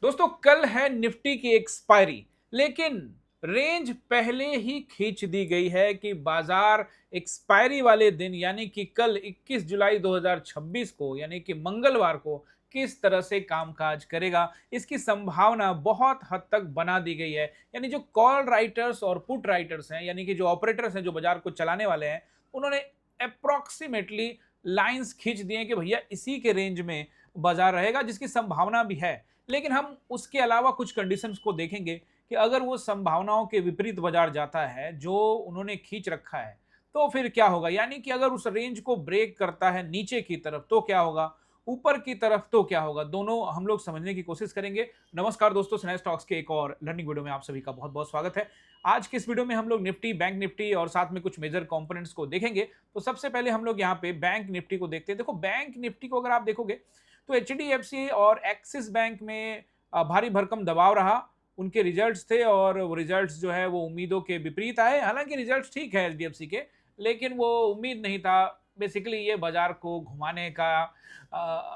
दोस्तों कल है निफ्टी की एक्सपायरी, लेकिन रेंज पहले ही खींच दी गई है कि बाजार एक्सपायरी वाले दिन यानी कि कल 21 जुलाई 2026 को यानी कि मंगलवार को किस तरह से कामकाज करेगा, इसकी संभावना बहुत हद तक बना दी गई है। यानी जो कॉल राइटर्स और पुट राइटर्स हैं, यानी कि जो ऑपरेटर्स हैं जो बाजार को चलाने वाले हैं, उन्होंने अप्रोक्सीमेटली लाइंस खींच दिए कि भैया इसी के रेंज में बाजार रहेगा, जिसकी संभावना भी है। लेकिन हम उसके अलावा कुछ कंडीशंस को देखेंगे कि अगर वो संभावनाओं के विपरीत बाजार जाता है जो उन्होंने खींच रखा है, तो फिर क्या होगा। यानी कि अगर उस रेंज को ब्रेक करता है नीचे की तरफ तो क्या होगा, ऊपर की तरफ तो क्या होगा, दोनों हम लोग समझने की कोशिश करेंगे। नमस्कार दोस्तों, स्नैच टॉक्स के एक और लर्निंग वीडियो में आप सभी का बहुत बहुत स्वागत है। आज के इस वीडियो में हम लोग निफ्टी, बैंक निफ्टी और साथ में कुछ मेजर कंपोनेंट्स को देखेंगे। तो सबसे पहले हम लोग यहाँ पे बैंक निफ्टी को देखते हैं। देखो, बैंक निफ्टी को अगर आप देखोगे तो एचडीएफसी और एक्सिस बैंक में भारी भरकम दबाव रहा। उनके रिजल्ट्स थे और वो रिजल्ट्स जो है वो उम्मीदों के विपरीत आए। हालांकि रिजल्ट्स ठीक है एचडीएफसी के, लेकिन वो उम्मीद नहीं था। बेसिकली ये बाजार को घुमाने का,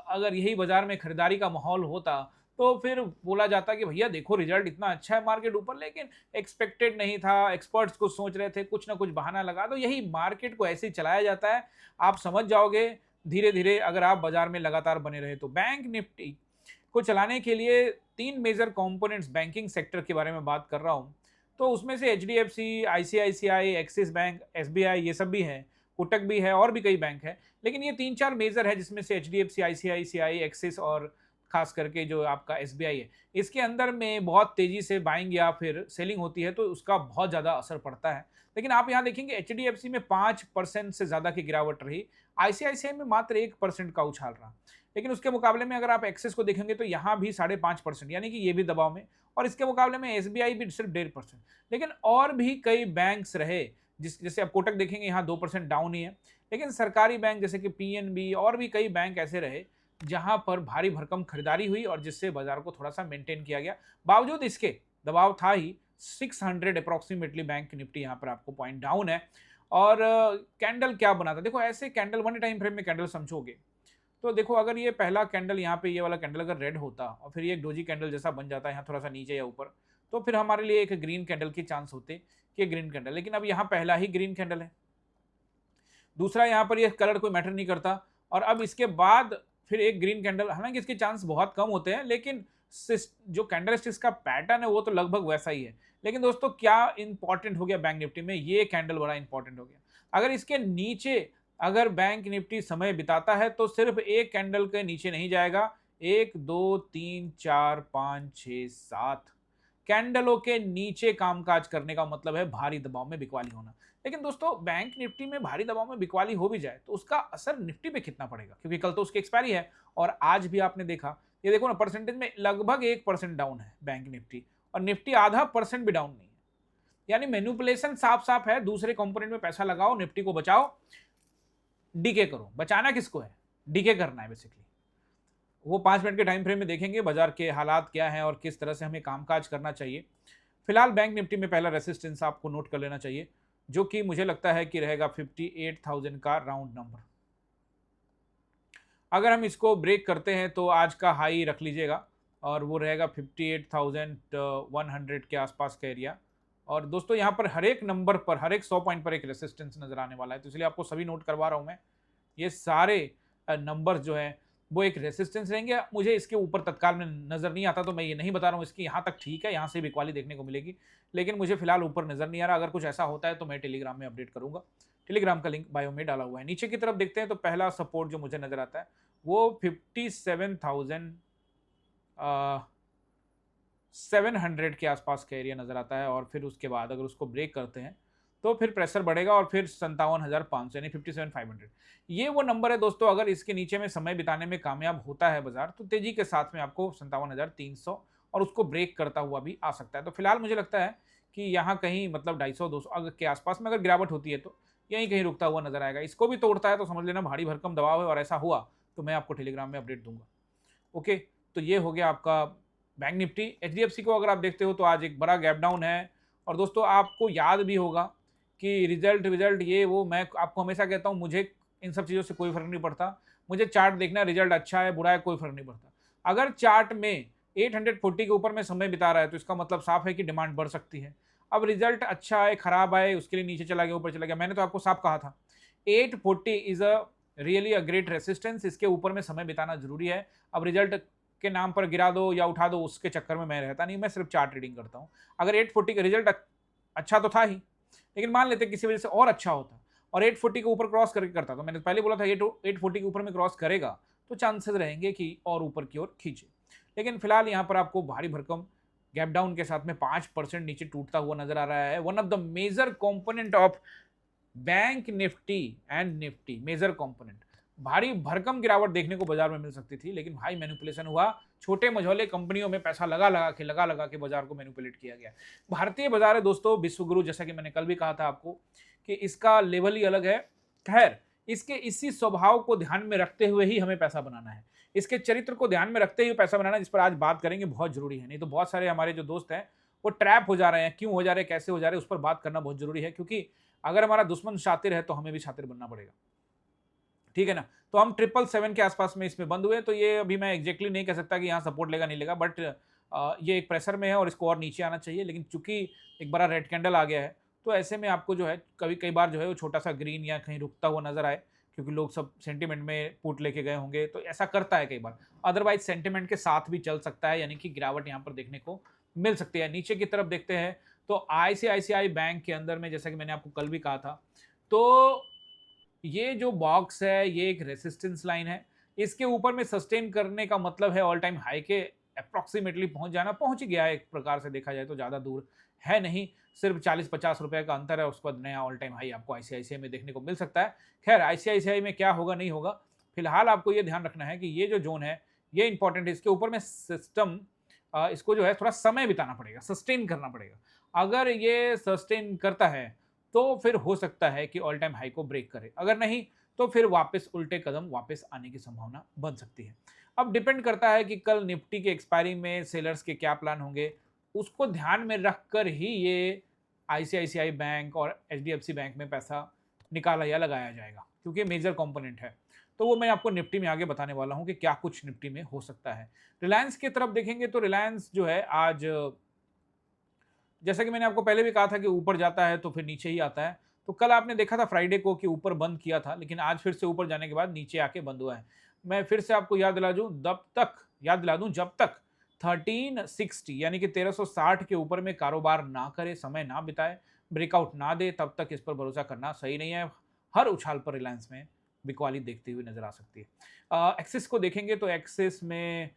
अगर यही बाजार में खरीदारी का माहौल होता तो फिर बोला जाता कि भैया देखो रिजल्ट इतना अच्छा है मार्केट ऊपर, लेकिन एक्सपेक्टेड नहीं था। एक्सपर्ट्स कुछ सोच रहे थे, कुछ ना कुछ बहाना लगा दो, यही मार्केट को ऐसे ही चलाया जाता है। आप समझ जाओगे धीरे धीरे अगर आप बाजार में लगातार बने रहे तो। बैंक निफ्टी को चलाने के लिए तीन मेजर कंपोनेंट्स बैंकिंग सेक्टर के बारे में बात कर रहा हूं। तो उसमें से HDFC, ICICI, axis bank, SBI, ये सब भी है, कोटक भी है और भी कई बैंक है। लेकिन ये तीन चार मेजर है जिसमें से एचडीएफसी, आईसीआईसीआई, एक्सिस और खास करके जो आपका एसबीआई है, इसके अंदर में बहुत तेजी से बाइंग या फिर सेलिंग होती है तो उसका बहुत ज़्यादा असर पड़ता है। लेकिन आप यहाँ देखेंगे एचडीएफसी में 5% से ज़्यादा की गिरावट रही, आईसीआईसीआई में मात्र 1% का उछाल रहा। लेकिन उसके मुकाबले में अगर आप एक्सेस को देखेंगे तो यहाँ भी 5.5%, यानी कि ये भी दबाव में। और इसके मुकाबले में एसबीआई भी सिर्फ 1.5%। लेकिन और भी कई बैंक्स रहे, जैसे आप कोटक देखेंगे यहाँ 2% डाउन ही है। लेकिन सरकारी बैंक जैसे कि पीएनबी और भी कई बैंक ऐसे रहे जहां पर भारी भरकम खरीदारी हुई और जिससे बाजार को थोड़ा सा मेंटेन किया गया। बावजूद इसके दबाव था ही, 600 अप्रोक्सीमेटली बैंक निफ्टी यहाँ पर आपको पॉइंट डाउन है। और कैंडल क्या बना था, देखो ऐसे कैंडल वन टाइम फ्रेम में कैंडल समझोगे तो देखो, अगर ये पहला कैंडल यहाँ पे ये वाला कैंडल अगर रेड होता और फिर ये एक डोजी कैंडल जैसा बन जाता है यहाँ थोड़ा सा नीचे या ऊपर, तो फिर हमारे लिए एक ग्रीन कैंडल की चांस होते कि ग्रीन कैंडल। लेकिन अब यहाँ पहला ही ग्रीन कैंडल है, दूसरा यहाँ पर ये कलर कोई मैटर नहीं करता, और अब इसके बाद फिर एक ग्रीन कैंडल। हालांकि इसके चांस बहुत कम होते हैं, लेकिन जो कैंडल स्टिक्स का पैटर्न है वो तो लगभग वैसा ही है। लेकिन दोस्तों क्या इंपॉर्टेंट हो गया बैंक निफ्टी में, ये कैंडल बड़ा इंपॉर्टेंट हो गया। अगर इसके नीचे अगर बैंक निफ्टी समय बिताता है तो सिर्फ एक कैंडल के नीचे नहीं जाएगा, 1 2 3 4 5 6 7 कैंडलों के नीचे कामकाज करने का मतलब है भारी दबाव में बिकवाली होना। लेकिन दोस्तों बैंक निफ्टी में भारी दबाव में बिकवाली हो भी जाए तो उसका असर निफ्टी पे कितना पड़ेगा, क्योंकि कल तो उसकी एक्सपायरी है। और आज भी आपने देखा, ये देखो ना, परसेंटेज में लगभग 1% डाउन है बैंक निफ्टी, और निफ्टी आधा परसेंट भी डाउन नहीं है। यानी मैनिपुलेशन साफ साफ है, दूसरे कंपोनेंट में पैसा लगाओ, निफ्टी को बचाओ, डीके करो। बचाना किसको है, डीके करना है बेसिकली। वो 5 मिनट के टाइम फ्रेम में देखेंगे बाजार के हालात क्या हैं और किस तरह से हमें कामकाज करना चाहिए। फिलहाल बैंक निफ्टी में पहला रेसिस्टेंस आपको नोट कर लेना चाहिए, जो कि मुझे लगता है कि रहेगा 58,000 का राउंड नंबर। अगर हम इसको ब्रेक करते हैं तो आज का हाई रख लीजिएगा, और वो रहेगा 58,100 के आसपास का एरिया। और दोस्तों यहाँ पर हर एक नंबर पर, हर एक 100 पॉइंट पर एक रेसिस्टेंस नजर आने वाला है, तो इसलिए आपको सभी नोट करवा रहा हूँ मैं। ये सारे नंबर जो है वो एक रेसिस्टेंस रहेंगे। मुझे इसके ऊपर तत्काल में नजर नहीं आता तो मैं ये नहीं बता रहा हूँ, इसकी यहाँ तक ठीक है, यहाँ से भी इक्वाली देखने को मिलेगी। लेकिन मुझे फिलहाल ऊपर नजर नहीं आ रहा। अगर कुछ ऐसा होता है तो मैं टेलीग्राम में अपडेट करूंगा, टेलीग्राम का लिंक बायो में डाला हुआ है। नीचे की तरफ देखते हैं तो पहला सपोर्ट जो मुझे नजर आता है वो 57,700 के आसपास का एरिया नजर आता है। और फिर उसके बाद अगर उसको ब्रेक करते हैं तो फिर प्रेशर बढ़ेगा और फिर 57,500 यानी 57,500, ये वो नंबर है दोस्तों। अगर इसके नीचे में समय बिताने में कामयाब होता है बाजार तो तेजी के साथ में आपको 57,300 और उसको ब्रेक करता हुआ भी आ सकता है। तो फिलहाल मुझे लगता है कि यहाँ कहीं मतलब 250-200 अगर के आसपास में अगर गिरावट होती है तो यहीं कहीं रुकता हुआ नजर आएगा। इसको भी तोड़ता है तो समझ लेना भारी भरकम दबाव है, और ऐसा हुआ तो मैं आपको टेलीग्राम में अपडेट दूंगा। ओके, तो ये हो गया आपका बैंक निफ्टी। एचडीएफसी को अगर आप देखते हो तो आज एक बड़ा गैप डाउन है। और दोस्तों आपको याद भी होगा कि रिजल्ट विजल्ट ये वो, मैं आपको हमेशा कहता हूँ मुझे इन सब चीज़ों से कोई फर्क नहीं पड़ता। मुझे चार्ट देखना, रिजल्ट अच्छा है बुरा है कोई फर्क नहीं पड़ता। अगर चार्ट में 840 के ऊपर में समय बिता रहा है, तो इसका मतलब साफ है कि डिमांड बढ़ सकती है। अब रिजल्ट अच्छा आए खराब आए उसके लिए नीचे चला गया ऊपर चला गया, मैंने तो आपको साफ कहा था 840 is a really a great resistance, इसके ऊपर में समय बिताना जरूरी है। अब रिजल्ट के नाम पर गिरा दो या उठा दो उसके चक्कर में मैं रहता नहीं, मैं सिर्फ चार्ट रीडिंग करता हूँ। अगर 840 का रिजल्ट अच्छा तो था ही, लेकिन मान लेते किसी वजह से और अच्छा होता और 840 के ऊपर क्रॉस करके करता, तो मैंने पहले बोला था 840 के ऊपर में क्रॉस करेगा तो चांसेस रहेंगे कि और ऊपर की ओर खींचे। लेकिन फिलहाल यहाँ पर आपको भारी भरकम गैप डाउन के साथ में 5% नीचे टूटता हुआ नजर आ रहा है। One of the major component of bank Nifty and Nifty, major component, भारी भरकम गिरावट देखने को बाजार में मिल सकती थी, लेकिन भाई मैनिपुलेशन हुआ, छोटे मझौले कंपनियों में पैसा लगा के बाजार को मैनिपुलेट किया गया। भारतीय बाजार है दोस्तों विश्वगुरु, जैसा कि मैंने कल भी कहा था आपको कि इसका लेवल ही अलग है। खैर, इसके इसी स्वभाव को ध्यान में रखते हुए ही हमें पैसा बनाना है, इसके चरित्र को ध्यान में रखते हुए पैसा बनाना, जिस पर आज बात करेंगे, बहुत जरूरी है। नहीं तो बहुत सारे हमारे जो दोस्त हैं वो ट्रैप हो जा रहे हैं, क्यों हो जा रहे हैं, कैसे हो जा रहे हैं, उस पर बात करना बहुत जरूरी है, क्योंकि अगर हमारा दुश्मन शातिर है तो हमें भी शातिर बनना पड़ेगा, ठीक है ना। तो हम 777 के आसपास में इसमें बंद हुए, तो ये अभी मैं एग्जैक्टली नहीं कह सकता कि यहाँ सपोर्ट लेगा नहीं लेगा, बट ये एक प्रेशर में है और इसको और नीचे आना चाहिए। लेकिन चूंकि एक बड़ा रेड कैंडल आ गया है, तो ऐसे में आपको जो है कई बार जो है वो छोटा सा ग्रीन या कहीं रुकता हुआ नजर आए, क्योंकि लोग सब सेंटिमेंट में पुट लेके गए होंगे, तो ऐसा करता है कई बार। अदरवाइज सेंटिमेंट के साथ भी चल सकता है, यानी कि गिरावट यहाँ पर देखने को मिल सकती है। नीचे की तरफ देखते हैं तो आईसीआईसीआई बैंक के अंदर में, जैसा कि मैंने आपको कल भी कहा था, तो ये जो बॉक्स है ये एक रेसिस्टेंस लाइन है, इसके ऊपर में सस्टेन करने का मतलब है ऑल टाइम हाई के अप्रोक्सीमेटली पहुंच जाना, पहुंच ही गया है एक प्रकार से देखा जाए तो, ज़्यादा दूर है नहीं, सिर्फ 40-50 रुपए का अंतर है, उसके बाद नया ऑल टाइम हाई आपको आईसीआईसीआई में देखने को मिल सकता है। खैर, आईसीआईसीआई में क्या होगा नहीं होगा, फिलहाल आपको ये ध्यान रखना है कि ये जो जोन है ये इंपॉर्टेंट है, इसके ऊपर में सिस्टम इसको जो है थोड़ा समय बिताना पड़ेगा, सस्टेन करना पड़ेगा। अगर ये सस्टेन करता है तो फिर हो सकता है कि ऑल टाइम हाई को ब्रेक करे, अगर नहीं तो फिर वापस उल्टे कदम वापस आने की संभावना बन सकती है। अब डिपेंड करता है कि कल निफ्टी के एक्सपायरी में सेलर्स के क्या प्लान होंगे, उसको ध्यान में रखकर ही ये आईसीआईसीआई बैंक और एचडीएफसी बैंक में पैसा निकाला या लगाया जाएगा, क्योंकि मेजर कंपोनेंट है। तो वो मैं आपको निफ्टी में आगे बताने वाला हूं कि क्या कुछ निफ्टी में हो सकता है। रिलायंस की तरफ देखेंगे तो रिलायंस जो है आज, जैसा कि मैंने आपको पहले भी कहा था कि ऊपर जाता है तो फिर नीचे ही आता है, तो कल आपने देखा था फ्राइडे को कि ऊपर बंद किया था, लेकिन आज फिर से ऊपर जाने के बाद नीचे आके बंद हुआ है। मैं फिर से आपको याद दिला दूं जब तक 1360 यानी कि 1360 के ऊपर में कारोबार ना करे, समय ना बिताए, ब्रेकआउट ना दे, तब तक इस पर भरोसा करना सही नहीं है। हर उछाल पर रिलायंस में बिकवाली देखती हुई नजर आ सकती है। एक्सिस को देखेंगे तो एक्सिस में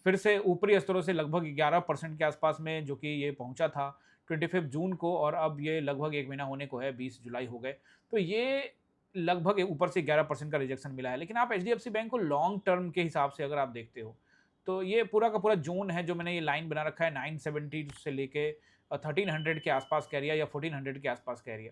फिर से ऊपरी स्तरों से लगभग 11% के आसपास में, जो कि ये पहुंचा था 25 जून को, और अब ये लगभग एक महीना होने को है, 20 जुलाई हो गए, तो ये लगभग ऊपर से 11% का रिजेक्शन मिला है। लेकिन आप एचडीएफसी बैंक को लॉन्ग टर्म के हिसाब से अगर आप देखते हो तो ये पूरा का पूरा जोन है जो मैंने ये लाइन बना रखा है 970 से लेके 1300 के आसपास का एरिया या 1400 के आसपास का एरिया,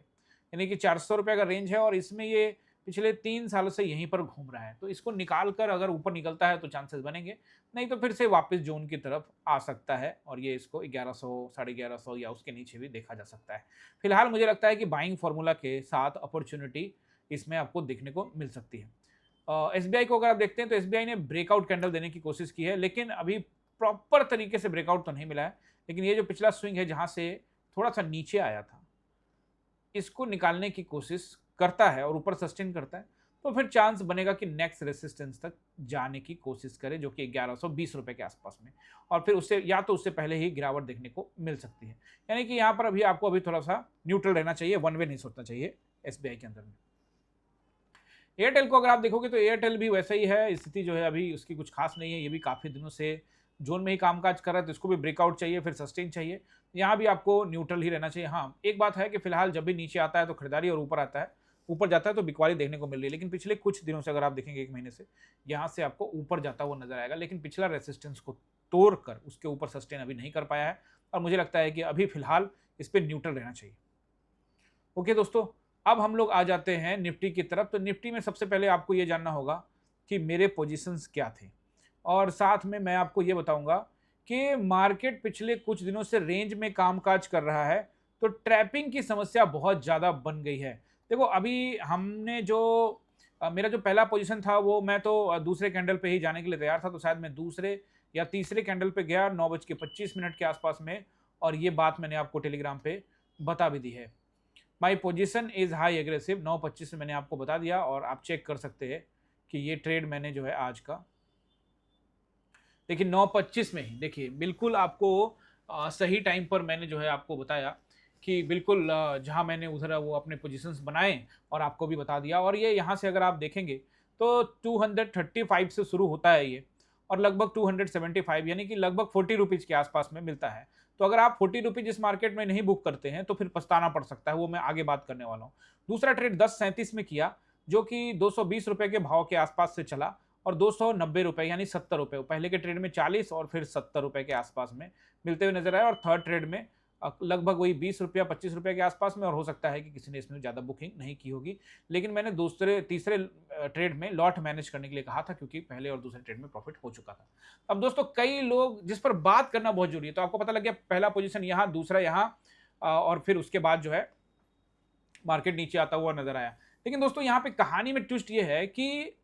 यानी कि 400 रुपये का रेंज है, और इसमें ये पिछले 3 सालों से यहीं पर घूम रहा है। तो इसको निकाल कर अगर ऊपर निकलता है तो चांसेस बनेंगे, नहीं तो फिर से वापस जोन की तरफ आ सकता है, और ये इसको 1100, 1150 या उसके नीचे भी देखा जा सकता है। फिलहाल मुझे लगता है कि बाइंग फार्मूला के साथ अपॉर्चुनिटी इसमें आपको देखने को मिल सकती है। एसबीआई को अगर आप देखते हैं तो एसबीआई ने ब्रेकआउट कैंडल देने की कोशिश की है, लेकिन अभी प्रॉपर तरीके से ब्रेकआउट तो नहीं मिला है। लेकिन ये जो पिछला स्विंग है जहां से थोड़ा सा नीचे आया था, इसको निकालने की कोशिश करता है और ऊपर सस्टेन करता है, तो फिर चांस बनेगा कि नेक्स्ट रेसिस्टेंस तक जाने की कोशिश करे, जो कि 1120 रुपए के आसपास में, और फिर उससे या तो उससे पहले ही गिरावट देखने को मिल सकती है। यानी कि यहाँ पर अभी आपको अभी थोड़ा सा न्यूट्रल रहना चाहिए, वन वे नहीं सोचना चाहिए एसबीआई के अंदर में। एयरटेल को अगर आप देखोगे तो एयरटेल भी वैसा ही है, स्थिति जो है अभी उसकी कुछ खास नहीं है, ये भी काफ़ी दिनों से जोन में ही कामकाज कर रहा है, तो इसको भी ब्रेकआउट चाहिए, फिर सस्टेन चाहिए, यहाँ भी आपको न्यूट्रल ही रहना चाहिए। हाँ, एक बात है कि फिलहाल जब भी नीचे आता है तो खरीदारी, और ऊपर आता है, ऊपर जाता है तो बिकवाली देखने को मिल रही है। लेकिन पिछले कुछ दिनों से अगर आप देखेंगे, एक महीने से, यहाँ से आपको ऊपर जाता हुआ नजर आएगा, लेकिन पिछला रेसिस्टेंस को तोड़कर उसके ऊपर सस्टेन अभी नहीं कर पाया है, और मुझे लगता है कि अभी फिलहाल इस पर न्यूट्रल रहना चाहिए। ओके दोस्तों, अब हम लोग आ जाते हैं निफ्टी की तरफ। तो निफ्टी में सबसे पहले आपको ये जानना होगा कि मेरे पोजीशंस क्या थे, और साथ में मैं आपको ये बताऊंगा कि मार्केट पिछले कुछ दिनों से रेंज में कामकाज कर रहा है, तो ट्रैपिंग की समस्या बहुत ज़्यादा बन गई है। देखो, अभी हमने जो मेरा जो पहला पोजीशन था वो मैं तो दूसरे कैंडल पे ही जाने के लिए तैयार था, तो शायद मैं दूसरे या तीसरे कैंडल पे गया 9:25 के आसपास में, और ये बात मैंने आपको टेलीग्राम पे बता भी दी है। My position is high aggressive, 9:25 में मैंने आपको बता दिया, और आप चेक कर सकते हैं कि ये ट्रेड मैंने जो है आज का, देखिए 9:25 में ही, देखिए बिल्कुल आपको सही टाइम पर मैंने जो है आपको बताया कि बिल्कुल जहां मैंने उधर वो अपने पोजीशंस बनाए और आपको भी बता दिया। और ये यहाँ से अगर आप देखेंगे तो 235 से शुरू होता है ये, और लगभग 275 यानी कि लगभग 40 रुपीज़ के आसपास में मिलता है। तो अगर आप 40 रुपीज़ इस मार्केट में नहीं बुक करते हैं तो फिर पछताना पड़ सकता है, वो मैं आगे बात करने वाला हूँ। दूसरा ट्रेड 10:37 में किया, जो कि 220 रुपए के भाव के आसपास से चला, और 290 रुपए यानी 70 रुपए, पहले के ट्रेड में 40 और फिर 70 रुपए के आसपास में मिलते हुए नजर आए। और थर्ड ट्रेड में लगभग वही 20 रुपया 25 रुपए के आसपास में, और हो सकता है कि किसी ने इसमें ज़्यादा बुकिंग नहीं की होगी, लेकिन मैंने दूसरे तीसरे ट्रेड में लॉट मैनेज करने के लिए कहा था, क्योंकि पहले और दूसरे ट्रेड में प्रॉफिट हो चुका था। अब दोस्तों कई लोग जिस पर बात करना बहुत जरूरी है, तो आपको पता लग गया पहला पोजीशन यहाँ, दूसरा यहाँ, और फिर उसके बाद जो है मार्केट नीचे आता हुआ नजर आया। लेकिन दोस्तों यहाँ पे कहानी में ट्विस्ट ये है कि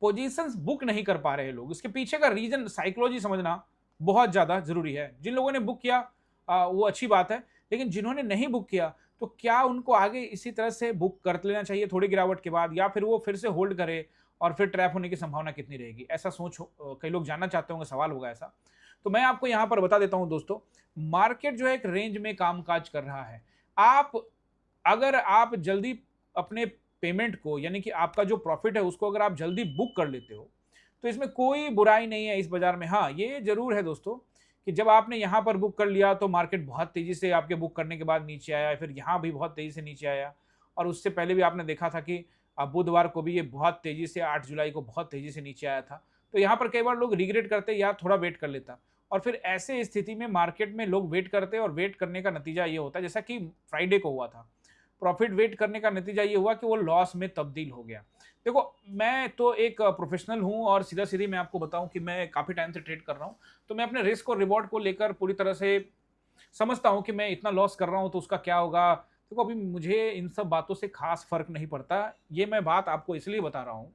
पोजीशंस बुक नहीं कर पा रहे लोग, इसके पीछे का रीजन साइकोलॉजी समझना बहुत ज्यादा जरूरी है। जिन लोगों ने बुक किया वो अच्छी बात है, लेकिन जिन्होंने नहीं बुक किया तो क्या उनको आगे इसी तरह से बुक कर लेना चाहिए थोड़ी गिरावट के बाद, या फिर वो फिर से होल्ड करे, और फिर ट्रैप होने की संभावना कितनी रहेगी, ऐसा सोच कई लोग जानना चाहते होंगे, सवाल होगा ऐसा। तो मैं आपको यहां पर बता देता हूं दोस्तों, मार्केट जो है एक रेंज में कामकाज कर रहा है। आप अगर आप जल्दी अपने पेमेंट को, यानी कि आपका जो प्रॉफिट है उसको अगर आप जल्दी बुक कर लेते हो तो इसमें कोई बुराई नहीं है इस बाजार में। हाँ, ये जरूर है दोस्तों कि जब आपने यहाँ पर बुक कर लिया तो मार्केट बहुत तेजी से आपके बुक करने के बाद नीचे आया, फिर यहाँ भी बहुत तेजी से नीचे आया, और उससे पहले भी आपने देखा था कि बुधवार को भी ये बहुत तेजी से 8 जुलाई को बहुत तेजी से नीचे आया था। तो यहाँ पर कई बार लोग रिग्रेट करते या थोड़ा वेट कर लेता, और फिर ऐसे स्थिति में मार्केट में लोग वेट करते, और वेट करने का नतीजा ये होता है जैसा कि फ्राइडे को हुआ था, प्रॉफिट वेट करने का नतीजा ये हुआ कि वो लॉस में तब्दील हो गया। देखो, मैं तो एक प्रोफेशनल हूं, और सीधा सीधी मैं आपको बताऊं कि मैं काफी टाइम से ट्रेड कर रहा हूं, तो मैं अपने रिस्क और रिवॉर्ड को लेकर पूरी तरह से समझता हूं कि मैं इतना लॉस कर रहा हूं तो उसका क्या होगा। देखो, अभी मुझे इन सब बातों से खास फर्क नहीं पड़ता, ये मैं बात आपको इसलिए बता रहा हूं।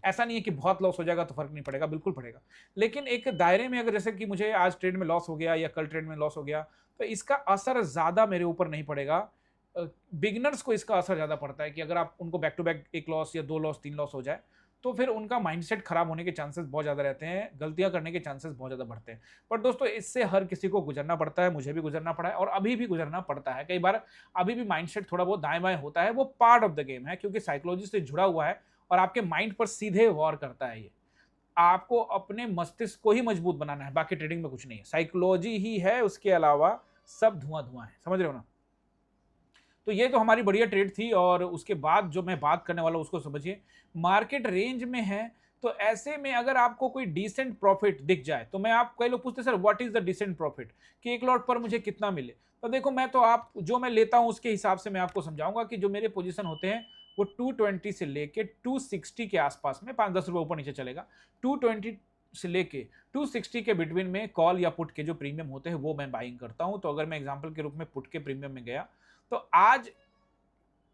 ऐसा नहीं है कि बहुत लॉस हो जाएगा तो फर्क नहीं पड़ेगा, बिल्कुल पड़ेगा, लेकिन एक दायरे में, अगर जैसे कि मुझे आज ट्रेड में लॉस हो गया या कल ट्रेड में लॉस हो गया, तो इसका असर ज्यादा मेरे ऊपर नहीं पड़ेगा। बिगिनर्स को इसका असर ज्यादा पड़ता है कि अगर आप उनको बैक टू बैक एक लॉस या दो लॉस तीन लॉस हो जाए तो फिर उनका माइंडसेट खराब होने के चांसेस बहुत ज्यादा रहते हैं, गलतियां करने के चांसेस बहुत ज्यादा बढ़ते हैं। पर दोस्तों, इससे हर किसी को गुजरना पड़ता है, मुझे भी गुजरना पड़ा है और अभी भी गुजरना पड़ता है कई बार। अभी भी माइंडसेट थोड़ा बहुत दाएं बाएं होता है, वो पार्ट ऑफ द गेम है, क्योंकि साइकोलॉजी से जुड़ा हुआ है और आपके माइंड पर सीधे वॉर करता है। ये आपको अपने मस्तिष्क को ही मजबूत बनाना है, बाकी ट्रेडिंग में कुछ नहीं है, साइकोलॉजी ही है, उसके अलावा सब धुआं धुआं है। समझ रहे हो ना? तो ये तो हमारी बढ़िया ट्रेड थी, और उसके बाद जो मैं बात करने वाला हूं उसको समझिए। मार्केट रेंज में है, तो ऐसे में अगर आपको कोई डिसेंट प्रॉफिट दिख जाए, तो मैं आप कई लोग पूछते sir what is the decent profit, कि एक लॉट पर मुझे कितना मिले। तो देखो, मैं तो आप जो मैं लेता हूं उसके हिसाब से मैं आपको समझाऊंगा कि जो मेरे पोजीशन होते हैं वो 220 से लेके 260 के आसपास में, 5-10 रुपए ऊपर नीचे चलेगा, 220 से लेके 260 के बिटवीन में कॉल या पुट के जो प्रीमियम होते हैं वो मैं बाइंग करता हूं। तो अगर मैं एग्जांपल के रूप में पुट के प्रीमियम में गया, तो आज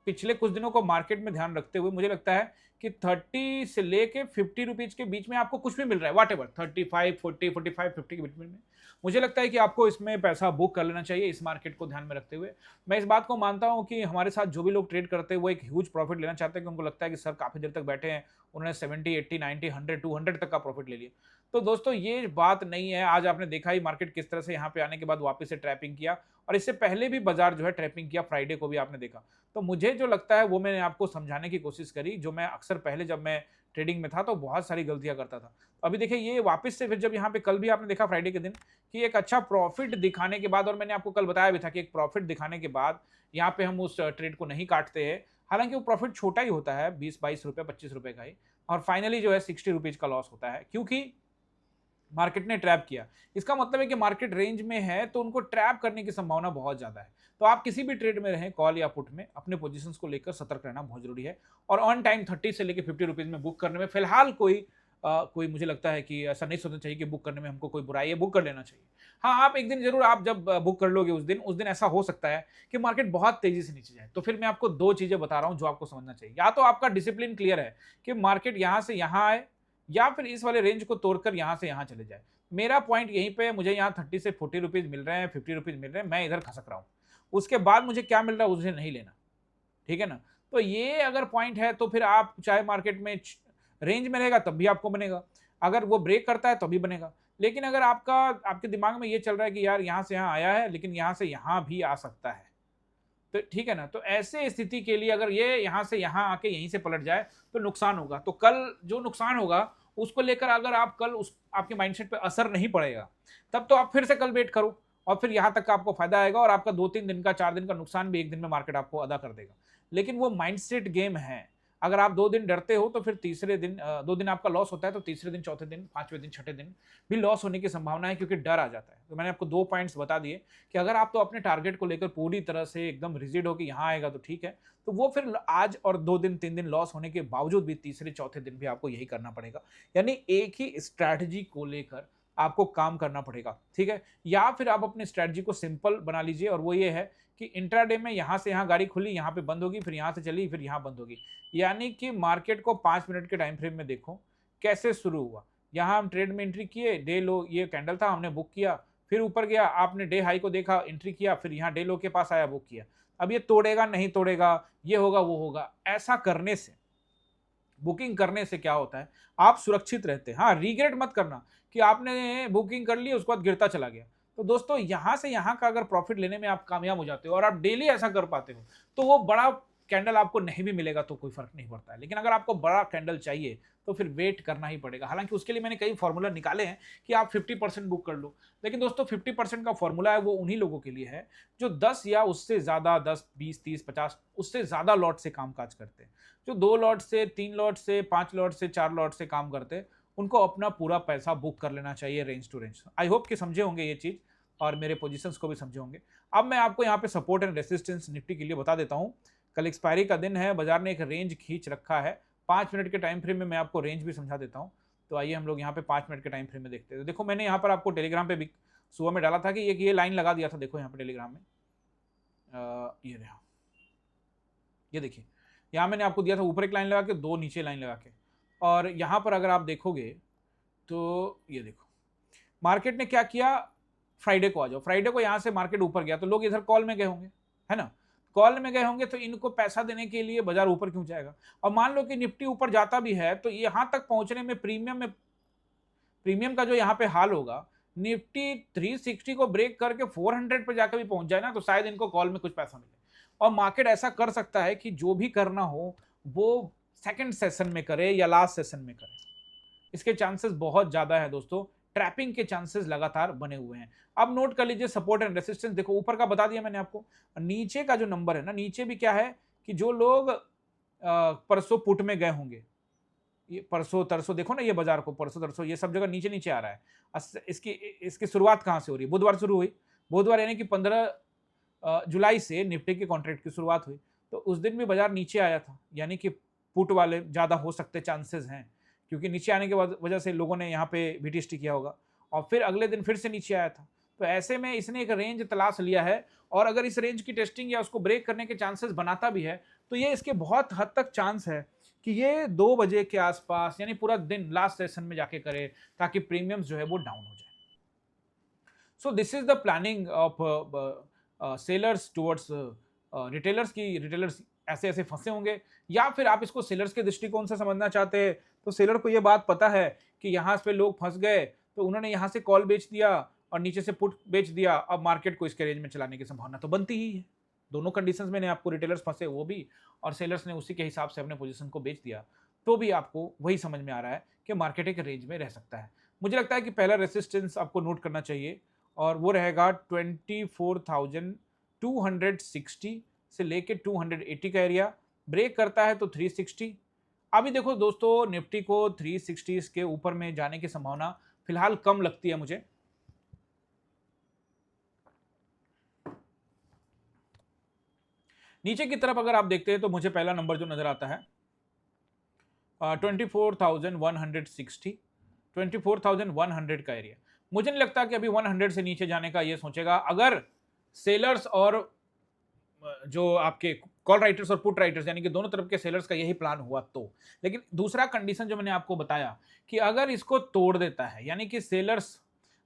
पिछले कुछ दिनों को मार्केट में ध्यान रखते हुए मुझे लगता है कि 30 से लेके 50 रुपीज के बीच में आपको कुछ भी मिल रहा है, वॉट एवर 35, 40, 45, 50 के बीच में मुझे लगता है कि आपको इसमें पैसा बुक कर लेना चाहिए, इस मार्केट को ध्यान में रखते हुए। मैं इस बात को मानता हूं कि हमारे साथ जो भी लोग ट्रेड करते हैं वो एक ह्यूज प्रॉफिट लेना चाहते हैं, कि उनको लगता है कि सर काफी देर तक बैठे हैं, उन्होंने 70, 80, 90, 100, 200 तक का प्रॉफिट ले लिया। तो दोस्तों, ये बात नहीं है। आज आपने देखा ही मार्केट किस तरह से यहाँ पे आने के बाद वापस से ट्रैपिंग किया, और इससे पहले भी बाजार जो है ट्रैपिंग किया, फ्राइडे को भी आपने देखा। तो मुझे जो लगता है वो मैंने आपको समझाने की कोशिश करी, जो मैं अक्सर पहले जब मैं ट्रेडिंग में था तो बहुत सारी गलतियां करता था। तो अभी देखिए, ये वापस से फिर जब यहाँ पे कल भी आपने देखा फ्राइडे के दिन कि एक अच्छा प्रॉफिट दिखाने के बाद, और मैंने आपको कल बताया भी था कि एक प्रॉफिट दिखाने के बाद यहाँ पे हम उस ट्रेड को नहीं काटते हैं, हालांकि वो प्रॉफिट छोटा ही होता है, 20-22 रुपए 25 रुपए का ही, और फाइनली जो है 60 रुपीज का लॉस होता है, क्योंकि मार्केट ने ट्रैप किया। इसका मतलब है कि मार्केट रेंज में है तो उनको ट्रैप करने की संभावना बहुत ज्यादा है। तो आप किसी भी ट्रेड में रहें, कॉल या पुट में, अपने पोजीशंस को लेकर सतर्क रहना बहुत जरूरी है, और ऑन टाइम 30 से लेकर 50 रुपीज में बुक करने में फिलहाल कोई मुझे लगता है कि ऐसा नहीं सोचना चाहिए कि बुक करने में हमको कोई बुराई है, बुक कर लेना चाहिए। हाँ, आप एक दिन जरूर, आप जब बुक कर लोगे उस दिन ऐसा हो सकता है कि मार्केट बहुत तेजी से नीचे जाए। तो फिर मैं आपको दो चीजें बता रहा हूं जो आपको समझना चाहिए। या तो आपका डिसिप्लिन क्लियर है कि मार्केट यहां से यहां आए या फिर इस वाले रेंज को तोड़कर यहाँ से यहाँ चले जाए। मेरा पॉइंट यहीं पे है, मुझे यहाँ 30 से 40 रुपीज़ मिल रहे हैं, 50 रुपीज़ मिल रहे हैं, मैं इधर खसक रहा हूँ। उसके बाद मुझे क्या मिल रहा है उसे नहीं लेना, ठीक है ना? तो ये अगर पॉइंट है तो फिर आप चाहे मार्केट में रेंज में रहेगा तब भी आपको बनेगा, अगर वो ब्रेक करता है तभी बनेगा। लेकिन अगर आपके दिमाग में ये चल रहा है कि यार यहाँ से यहाँ आया है लेकिन यहाँ से यहाँ भी आ सकता है, तो ठीक है ना? तो ऐसे स्थिति के लिए अगर ये यहाँ से यहाँ आके यहीं से पलट जाए तो नुकसान होगा। तो कल जो नुकसान होगा उसको लेकर अगर आप कल उस आपके माइंडसेट पे असर नहीं पड़ेगा, तब तो आप फिर से कल वेट करो और फिर यहाँ तक का आपको फायदा आएगा और आपका 2-3 दिन का 4 दिन का नुकसान भी 1 दिन में मार्केट आपको अदा कर देगा। लेकिन वो माइंडसेट गेम है। अगर आप 2 दिन डरते हो तो फिर तीसरे दिन 2 दिन आपका लॉस होता है तो तीसरे दिन, चौथे दिन, 5वें दिन, छठे दिन भी लॉस होने की संभावना है क्योंकि डर आ जाता है। तो मैंने आपको 2 पॉइंट्स बता दिए कि अगर आप तो अपने टारगेट को लेकर पूरी तरह से एकदम रिजिड हो कि यहाँ आएगा तो ठीक है, तो वो फिर आज और 2 दिन, 3 दिन लॉस होने के बावजूद भी तीसरे, चौथे दिन भी आपको यही करना पड़ेगा। यानी एक ही स्ट्रैटेजी को लेकर आपको काम करना पड़ेगा, ठीक है? या फिर आप अपनी स्ट्रैटेजी को सिंपल बना लीजिए और वो ये है कि इंट्राडे में यहाँ से यहाँ गाड़ी खुली, यहाँ पे बंद होगी, फिर यहाँ से चली, फिर यहाँ बंद होगी। यानी कि मार्केट को 5 मिनट के टाइम फ्रेम में देखो, कैसे शुरू हुआ। यहाँ हम ट्रेड में एंट्री किए, डे लो ये कैंडल था, हमने बुक किया, फिर ऊपर गया, आपने डे हाई को देखा, एंट्री किया, फिर यहाँ डे लो के पास आया, बुक किया। अब ये तोड़ेगा, नहीं तोड़ेगा, ये होगा, वो होगा। ऐसा करने से, बुकिंग करने से क्या होता है, आप सुरक्षित रहते हैं। हाँ, रिग्रेट मत करना कि आपने बुकिंग कर ली, उसके बाद गिरता चला गया। तो दोस्तों, यहाँ से यहाँ का अगर प्रॉफिट लेने में आप कामयाब हो जाते हो और आप डेली ऐसा कर पाते हो, तो वो बड़ा कैंडल आपको नहीं भी मिलेगा तो कोई फर्क नहीं पड़ता है। लेकिन अगर आपको बड़ा कैंडल चाहिए तो फिर वेट करना ही पड़ेगा। हालांकि उसके लिए मैंने कई फॉर्मूला निकाले हैं कि आप 50% बुक कर लो। लेकिन दोस्तों, 50% का फॉर्मूला है वो उन्हीं लोगों के लिए है जो 10 या उससे ज़्यादा, 10, 20, 30, 50 उससे ज़्यादा लॉट से कामकाज करते हैं। जो 2 लॉट से, 3 लॉट से, 5 लॉट से, 4 लॉट से काम करते हैं, उनको अपना पूरा पैसा बुक कर लेना चाहिए range to range. I hope कि समझे होंगे ये चीज़ और मेरे पोजीशंस को भी समझे होंगे। अब मैं आपको यहाँ पे सपोर्ट एंड रेसिस्टेंस निफ्टी के लिए बता देता हूँ। कल एक्सपायरी का दिन है, बाजार ने एक रेंज खींच रखा है। 5 मिनट के टाइम फ्रेम में मैं आपको रेंज भी समझा देता हूँ। तो आइए हम लोग यहाँ पे 5 मिनट के टाइम फ्रेम में देखते हैं। तो देखो, मैंने यहाँ पर आपको टेलीग्राम पे भी सुबह में डाला था कि ये लाइन लगा दिया था। देखो यहाँ पे टेलीग्राम में ये रहा, ये देखिए, यहाँ मैंने आपको दिया था ऊपर एक लाइन लगा के, 2 नीचे लाइन लगा के। और यहाँ पर अगर आप देखोगे तो ये देखो मार्केट ने क्या किया। फ्राइडे को आ जाओ, फ्राइडे को यहाँ से मार्केट ऊपर गया तो लोग इधर कॉल में गए होंगे, है ना? कॉल में गए होंगे तो इनको पैसा देने के लिए बाजार ऊपर क्यों जाएगा। और मान लो कि निफ्टी ऊपर जाता भी है तो यहाँ तक पहुंचने में प्रीमियम का जो यहाँ पे हाल होगा, निफ्टी 360 को ब्रेक करके 400 पे जाकर भी पहुंच जाए ना तो शायद इनको कॉल में कुछ पैसा मिले। और मार्केट ऐसा कर सकता है कि जो भी करना हो वो सेकंड सेशन में करे या लास्ट सेशन में करे। इसके चांसेस बहुत ज्यादा है दोस्तों। ट्रैपिंग के चांसेस लगातार बने हुए हैं। अब नोट कर लीजिए सपोर्ट एंड रेसिस्टेंस। देखो, ऊपर का बता दिया मैंने आपको, नीचे का जो नंबर है ना, नीचे भी क्या है कि जो लोग परसों पुट में गए होंगे, ये परसों तरसों देखो ना, ये बाजार को परसों तरसों ये सब जगह नीचे नीचे आ रहा है। इसकी शुरुआत कहाँ से हो रही है? बुधवार शुरू हुई। बुधवार यानी कि 15 जुलाई से निफ्टी के कॉन्ट्रैक्ट की शुरुआत हुई। तो उस दिन भी बाजार नीचे आया था, यानी कि पुट वाले ज्यादा हो सकते चांसेस हैं, क्योंकि नीचे आने के वजह से लोगों ने यहाँ पे बीटीएसटी किया होगा और फिर अगले दिन फिर से नीचे आया था। तो ऐसे में इसने एक रेंज तलाश लिया है और अगर इस रेंज की टेस्टिंग या उसको ब्रेक करने के चांसेस बनाता भी है तो ये इसके बहुत हद तक चांस है कि ये 2 बजे के आसपास, यानी पूरा दिन लास्ट सेशन में जाके करे ताकि प्रीमियम्स जो है वो डाउन हो जाए। So this is the planning of sellers towards retailers की रिटेलर्स ऐसे ऐसे फंसे होंगे, या फिर आप इसको सेलर्स के दृष्टिकोण से समझना चाहते हैं तो सेलर को ये बात पता है कि यहाँ पे लोग फंस गए तो उन्होंने यहाँ से कॉल बेच दिया और नीचे से पुट बेच दिया। अब मार्केट को इसके रेंज में चलाने की संभावना तो बनती ही है। दोनों कंडीशंस में आपको रिटेलर्स फंसे वो भी और सेलर्स ने उसी के हिसाब से अपने पोजीशन को बेच दिया, तो भी आपको वही समझ में आ रहा है कि मार्केट एक रेंज में रह सकता है। मुझे लगता है कि पहला रेसिस्टेंस आपको नोट करना चाहिए और वो रहेगा 24,260 से लेके 280 का एरिया। ब्रेक करता है तो 360। अभी देखो दोस्तों, निफ्टी को 360 के ऊपर में जाने की संभावना फिलहाल कम लगती है मुझे। नीचे की तरफ अगर आप देखते हैं तो मुझे पहला नंबर जो नजर आता है 24,160, 24,100 का एरिया। मुझे नहीं लगता कि अभी 100 से नीचे जाने का ये सोचेगा। अगर सेलर्स और जो आपके कॉल राइटर्स और पुट राइटर्स यानी कि दोनों तरफ के सेलर्स का यही प्लान हुआ तो। लेकिन दूसरा कंडीशन जो मैंने आपको बताया कि अगर इसको तोड़ देता है यानी कि सेलर्स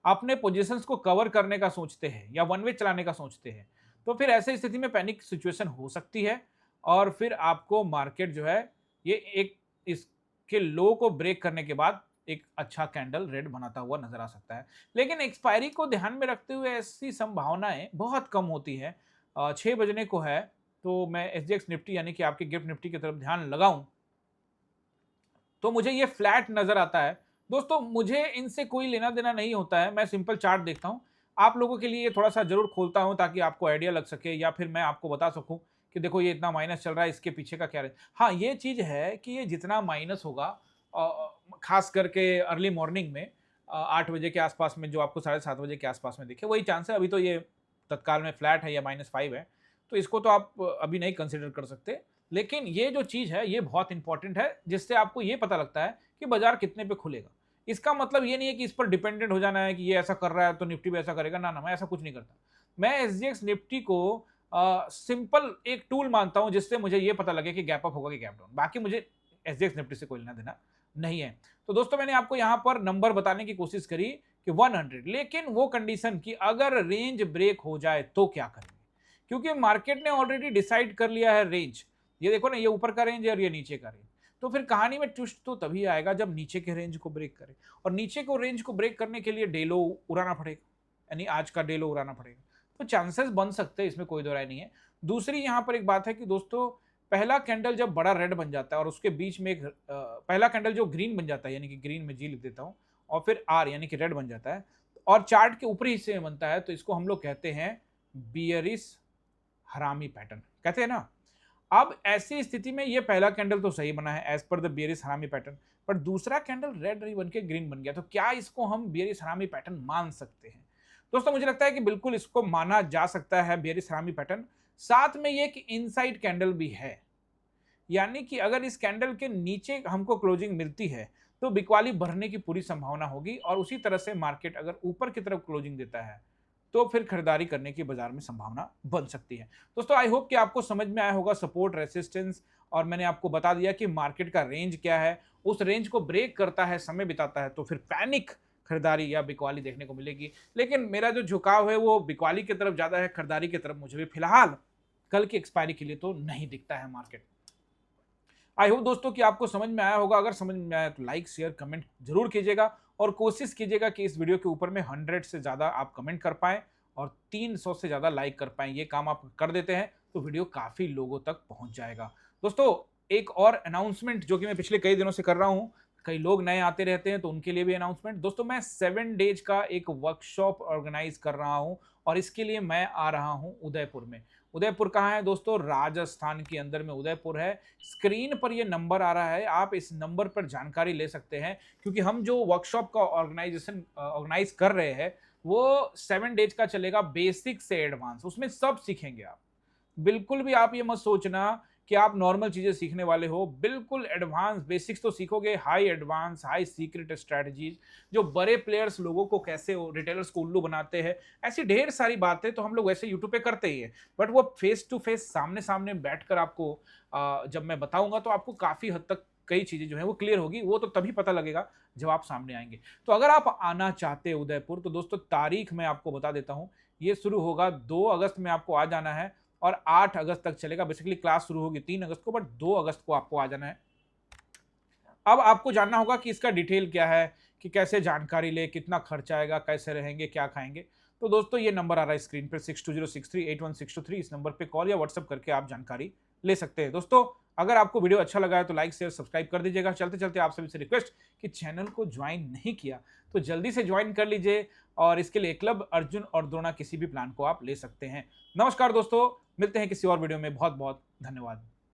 अपने पोजीशंस को कवर करने का सोचते हैं या वन वे चलाने का सोचते हैं, तो फिर ऐसी स्थिति में पैनिक सिचुएशन हो सकती है और फिर आपको मार्केट जो है ये एक इसके लो को ब्रेक करने के बाद एक अच्छा कैंडल रेड बनाता हुआ नजर आ सकता है। लेकिन एक्सपायरी को ध्यान में रखते हुए ऐसी संभावनाएं बहुत कम होती है। 6 बजने को है, तो मैं एसजीएक्स निफ्टी यानी कि आपके गिफ्ट निफ्टी की तरफ ध्यान लगाऊं तो मुझे ये फ्लैट नजर आता है। दोस्तों मुझे इनसे कोई लेना देना नहीं होता है, मैं सिंपल चार्ट देखता हूं। आप लोगों के लिए ये थोड़ा सा जरूर खोलता हूं ताकि आपको आइडिया लग सके या फिर मैं आपको बता सकूं कि देखो ये इतना माइनस चल रहा है, इसके पीछे का क्या है। हाँ, ये चीज है कि ये जितना माइनस होगा खास करके अर्ली मॉर्निंग में 8 बजे के आसपास में जो आपको 7:30 बजे के आसपास में दिखे वही चांस है। अभी तो ये तत्काल में फ्लैट है या -5 है, तो इसको तो आप अभी नहीं कंसिडर कर सकते। लेकिन ये जो चीज़ है ये बहुत इंपॉर्टेंट है जिससे आपको ये पता लगता है कि बाजार कितने पे खुलेगा। इसका मतलब ये नहीं है कि इस पर डिपेंडेंट हो जाना है कि ये ऐसा कर रहा है तो निफ्टी भी ऐसा करेगा। ना, मैं ऐसा कुछ नहीं करता। मैं एसजीएक्स निफ्टी को सिंपल एक टूल मानता हूं जिससे मुझे ये पता लगे कि गैप अप होगा कि गैप डाउन। बाकी मुझे एसजीएक्स निफ्टी से कोई लेना देना नहीं है। तो दोस्तों मैंने आपको यहां पर नंबर बताने की कोशिश करी कि 100, लेकिन वो कंडीशन कि अगर रेंज ब्रेक हो जाए तो क्या करेंगे, क्योंकि मार्केट ने ऑलरेडी डिसाइड कर लिया है रेंज। ये देखो ना, ये ऊपर का रेंज है और ये नीचे का रेंज। तो फिर कहानी में ट्विस्ट तो तभी आएगा जब नीचे के रेंज को ब्रेक करे, और नीचे को रेंज को ब्रेक करने के लिए डेलो उड़ाना पड़ेगा, यानी आज का डेलो उड़ाना पड़ेगा। तो चांसेस बन सकते हैं, इसमें कोई दो राय नहीं है। दूसरी यहां पर एक बात है कि दोस्तों पहला कैंडल जब बड़ा रेड बन जाता है और उसके बीच में एक पहला कैंडल जो ग्रीन बन जाता है, यानी कि ग्रीन में जी लिख देता हूं, और फिर आर यानी कि रेड बन जाता है और चार्ट के ऊपरी हिस्से में बनता है, तो इसको हम लोग कहते हैं बियरिश हरामी पैटर्न, कहते हैं ना। अब ऐसी स्थिति में ये पहला कैंडल तो सही बना है एज पर द बियरिश हरामी पैटर्न, पर दूसरा कैंडल रेड नहीं बन के ग्रीन बन गया, तो क्या इसको हम बियरिश हरामी पैटर्न मान सकते हैं? दोस्तों मुझे लगता है कि बिल्कुल इसको माना जा सकता है बियरिश हरामी पैटर्न। साथ में ये कि इनसाइड कैंडल भी है, यानी कि अगर इस कैंडल के नीचे हमको क्लोजिंग मिलती है तो बिकवाली बढ़ने की पूरी संभावना होगी, और उसी तरह से मार्केट अगर ऊपर की तरफ क्लोजिंग देता है तो फिर खरीदारी करने की बाजार में संभावना बन सकती है। दोस्तों आई होप कि आपको समझ में आया होगा सपोर्ट रेसिस्टेंस, और मैंने आपको बता दिया कि मार्केट का रेंज क्या है। उस रेंज को ब्रेक करता है, समय बिताता है, तो फिर पैनिक खरीदारी या बिकवाली देखने को मिलेगी। लेकिन मेरा जो झुकाव है वो बिकवाली की तरफ ज्यादा है, खरीदारी की तरफ मुझे भी फिलहाल कल की एक्सपायरी के लिए तो नहीं दिखता है मार्केट। आई होप दोस्तों कि आपको समझ में आया होगा। अगर समझ में आया तो लाइक शेयर कमेंट जरूर कीजिएगा, और कोशिश कीजिएगा कि इस वीडियो के ऊपर में 100 से ज़्यादा आप कमेंट कर पाएँ और 300 से ज़्यादा लाइक कर पाएँ। ये काम आप कर देते हैं तो वीडियो काफ़ी लोगों तक पहुंच जाएगा। दोस्तों एक और अनाउंसमेंट जो कि मैं पिछले कई दिनों से कर रहा हूँ, कई लोग नए आते रहते हैं तो उनके लिए भी अनाउंसमेंट। दोस्तों मैं 7 डेज का एक वर्कशॉप ऑर्गेनाइज कर रहा हूँ, और इसके लिए मैं आ रहा हूँ उदयपुर में। उदयपुर कहाँ है दोस्तों? राजस्थान के अंदर में उदयपुर है। स्क्रीन पर ये नंबर आ रहा है, आप इस नंबर पर जानकारी ले सकते हैं, क्योंकि हम जो वर्कशॉप का ऑर्गेनाइज कर रहे हैं वो 7 डेज का चलेगा, बेसिक से एडवांस, उसमें सब सीखेंगे आप। बिल्कुल भी आप ये मत सोचना कि आप नॉर्मल चीजें सीखने वाले हो, बिल्कुल एडवांस बेसिक्स तो सीखोगे, high advance high secret strategies, जो बड़े प्लेयर्स लोगों को कैसे रिटेलर्स को उल्लू बनाते हैं, ऐसी ढेर सारी बातें तो हम लोग वैसे यूट्यूब पे करते ही है, बट वो फेस टू फेस सामने सामने बैठकर आपको जब मैं बताऊंगा तो आपको काफी हद तक कई चीजें जो है वो क्लियर होगी। वो तो तभी पता लगेगा जब आप सामने आएंगे। तो अगर आप आना चाहते हैं उदयपुर तो दोस्तों तारीख मैं आपको बता देता हूँ। ये शुरू होगा 2 अगस्त में, आपको आ जाना है, और 8 अगस्त तक चलेगा। बेसिकली क्लास शुरू होगी 3 अगस्त को, बट 2 अगस्त को आपको आ जाना है। अब आपको जानना होगा कि इसका डिटेल क्या है, कि कैसे जानकारी ले, कितना खर्चा आएगा, कैसे रहेंगे, क्या खाएंगे। तो दोस्तों ये नंबर आ रहा है स्क्रीन पर 6206381623, इस नंबर पे कॉल या व्हाट्सएप करके आप जानकारी ले सकते हैं। दोस्तों अगर आपको वीडियो अच्छा लगा है तो लाइक शेयर सब्सक्राइब कर दीजिएगा। चलते चलते आप सभी से रिक्वेस्ट कि चैनल को ज्वाइन नहीं किया तो जल्दी से ज्वाइन कर लीजिए, और इसके लिए क्लब अर्जुन और द्रोणा किसी भी प्लान को आप ले सकते हैं। नमस्कार दोस्तों, मिलते हैं किसी और वीडियो में। बहुत बहुत धन्यवाद।